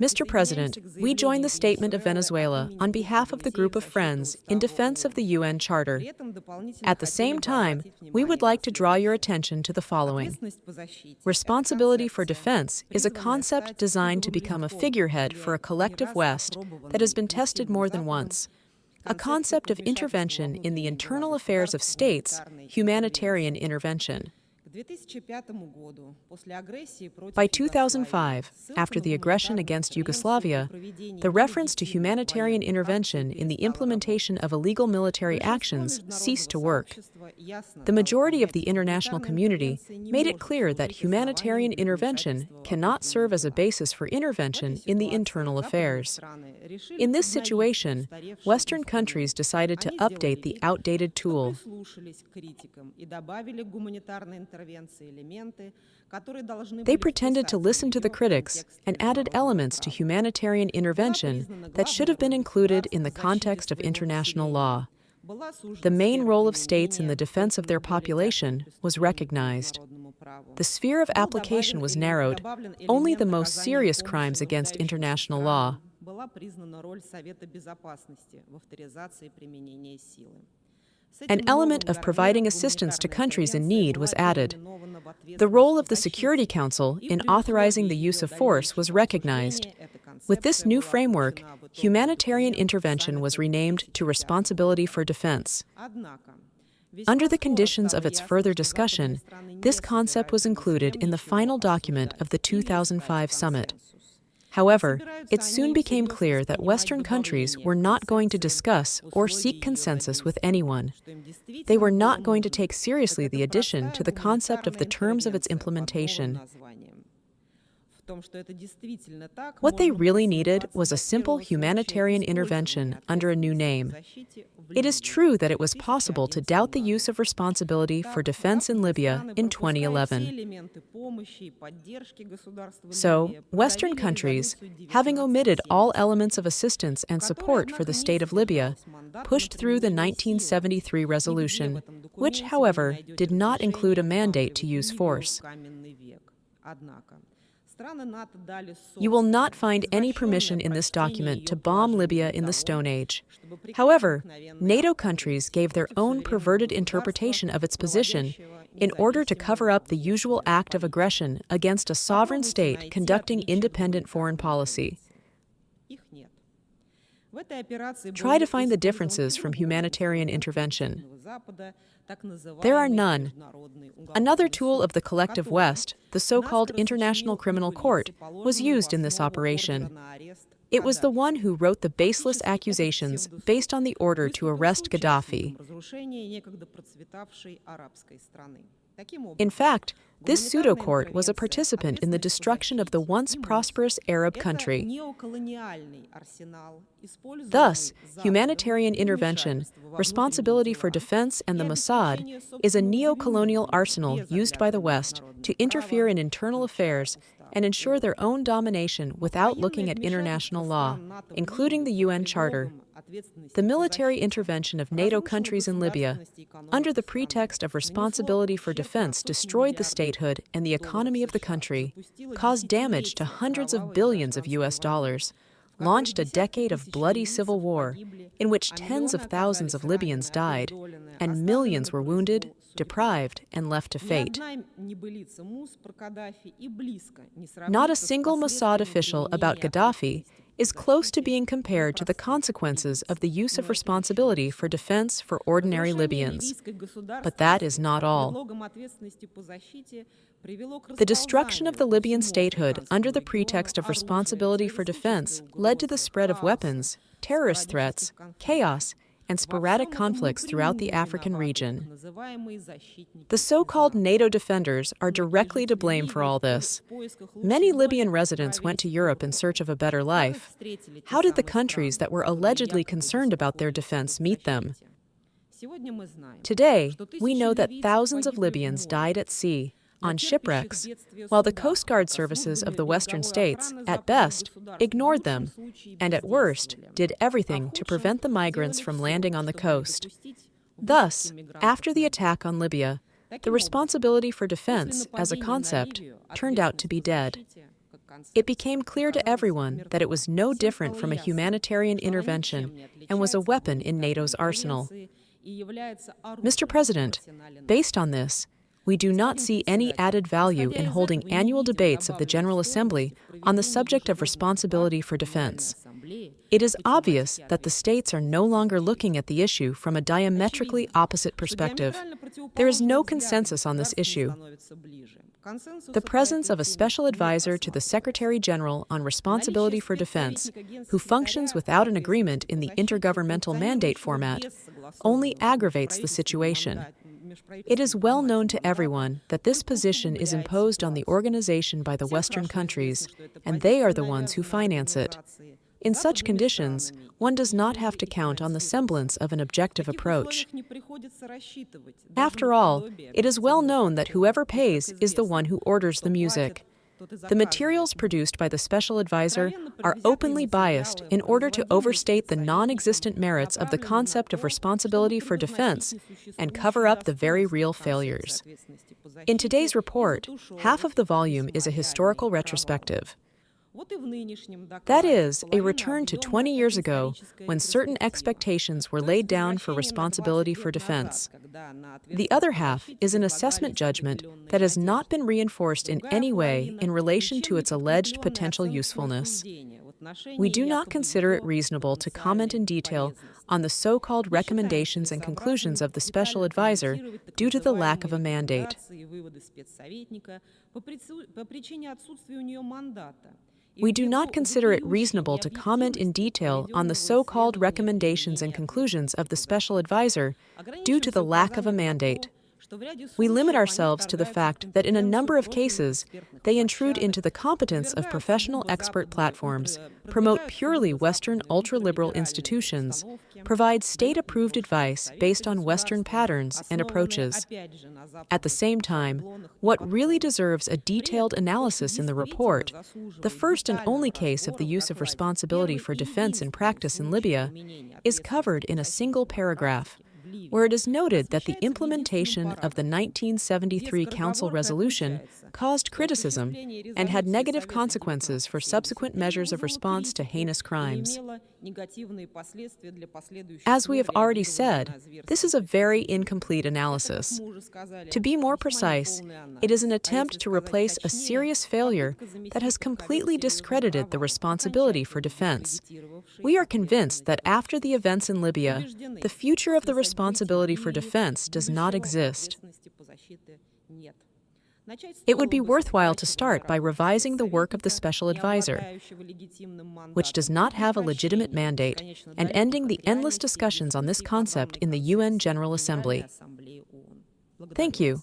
Mr. President, we join the statement of Venezuela on behalf of the group of friends in defense of the UN Charter. At the same time, we would like to draw your attention to the following. Responsibility for defense is a concept designed to become a figurehead for a collective West that has been tested more than once. A concept of intervention in the internal affairs of states, humanitarian intervention. By 2005, after the aggression against Yugoslavia, the reference to humanitarian intervention in the implementation of illegal military actions ceased to work. The majority of the international community made it clear that humanitarian intervention cannot serve as a basis for intervention in the internal affairs. In this situation, Western countries decided to update the outdated tool. They pretended to listen to the critics and added elements to humanitarian intervention that should have been included in the context of international law. The main role of states in the defense of their population was recognized. The sphere of application was narrowed. Only the most serious crimes against international law. An element of providing assistance to countries in need was added. The role of the Security Council in authorizing the use of force was recognized. With this new framework, humanitarian intervention was renamed to responsibility for defense. Under the conditions of its further discussion, this concept was included in the final document of the 2005 summit. However, it soon became clear that Western countries were not going to discuss or seek consensus with anyone. They were not going to take seriously the addition to the concept of the terms of its implementation. What they really needed was a simple humanitarian intervention under a new name. It is true that it was possible to doubt the use of responsibility for defense in Libya in 2011. So, Western countries, having omitted all elements of assistance and support for the state of Libya, pushed through the 1973 resolution, which, however, did not include a mandate to use force. You will not find any permission in this document to bomb Libya in the Stone Age. However, NATO countries gave their own perverted interpretation of its position in order to cover up the usual act of aggression against a sovereign state conducting independent foreign policy. Try to find the differences from humanitarian intervention. There are none. Another tool of the collective West, the so-called International Criminal Court, was used in this operation. It was the one who wrote the baseless accusations based on the order to arrest Gaddafi. In fact, this pseudo-court was a participant in the destruction of the once prosperous Arab country. Thus, humanitarian intervention, responsibility for defense, and the Mossad is a neo-colonial arsenal used by the West to interfere in internal affairs and ensure their own domination without looking at international law, including the UN Charter. The military intervention of NATO countries in Libya, under the pretext of responsibility for defense, destroyed the statehood and the economy of the country, caused damage to hundreds of billions of US dollars, launched a decade of bloody civil war in which tens of thousands of Libyans died, and millions were wounded, deprived, and left to fate. Not a single Mossad official about Gaddafi is close to being compared to the consequences of the use of responsibility for defense for ordinary Libyans. But that is not all. The destruction of the Libyan statehood under the pretext of responsibility for defense led to the spread of weapons, terrorist threats, chaos, and sporadic conflicts throughout the African region. The so-called NATO defenders are directly to blame for all this. Many Libyan residents went to Europe in search of a better life. How did the countries that were allegedly concerned about their defense meet them? Today, we know that thousands of Libyans died at sea, on shipwrecks, while the Coast Guard services of the Western states, at best, ignored them, and at worst, did everything to prevent the migrants from landing on the coast. Thus, after the attack on Libya, the responsibility for defense, as a concept, turned out to be dead. It became clear to everyone that it was no different from a humanitarian intervention and was a weapon in NATO's arsenal. Mr. President, based on this, we do not see any added value in holding annual debates of the General Assembly on the subject of responsibility for defense. It is obvious that the states are no longer looking at the issue from a diametrically opposite perspective. There is no consensus on this issue. The presence of a special advisor to the Secretary General on responsibility for defense, who functions without an agreement in the intergovernmental mandate format, only aggravates the situation. It is well known to everyone that this position is imposed on the organization by the Western countries, and they are the ones who finance it. In such conditions, one does not have to count on the semblance of an objective approach. After all, it is well known that whoever pays is the one who orders the music. The materials produced by the special advisor are openly biased in order to overstate the non-existent merits of the concept of responsibility for defense and cover up the very real failures. In today's report, half of the volume is a historical retrospective. That is, a return to 20 years ago when certain expectations were laid down for responsibility for defense. The other half is an assessment judgment that has not been reinforced in any way in relation to its alleged potential usefulness. We do not consider it reasonable to comment in detail on the so-called recommendations and conclusions of the special advisor due to the lack of a mandate. We do not consider it reasonable to comment in detail on the so-called recommendations and conclusions of the special advisor due to the lack of a mandate. We limit ourselves to the fact that in a number of cases, they intrude into the competence of professional expert platforms, promote purely Western ultra-liberal institutions, provide state-approved advice based on Western patterns and approaches. At the same time, what really deserves a detailed analysis in the report, the first and only case of the use of responsibility for defense in practice in Libya, is covered in a single paragraph, where it is noted that the implementation of the 1973 Council resolution caused criticism and had negative consequences for subsequent measures of response to heinous crimes. As we have already said, this is a very incomplete analysis. To be more precise, it is an attempt to replace a serious failure that has completely discredited the responsibility for defense. We are convinced that after the events in Libya, the future of the responsibility for defense does not exist. It would be worthwhile to start by revising the work of the special advisor, which does not have a legitimate mandate, and ending the endless discussions on this concept in the UN General Assembly. Thank you.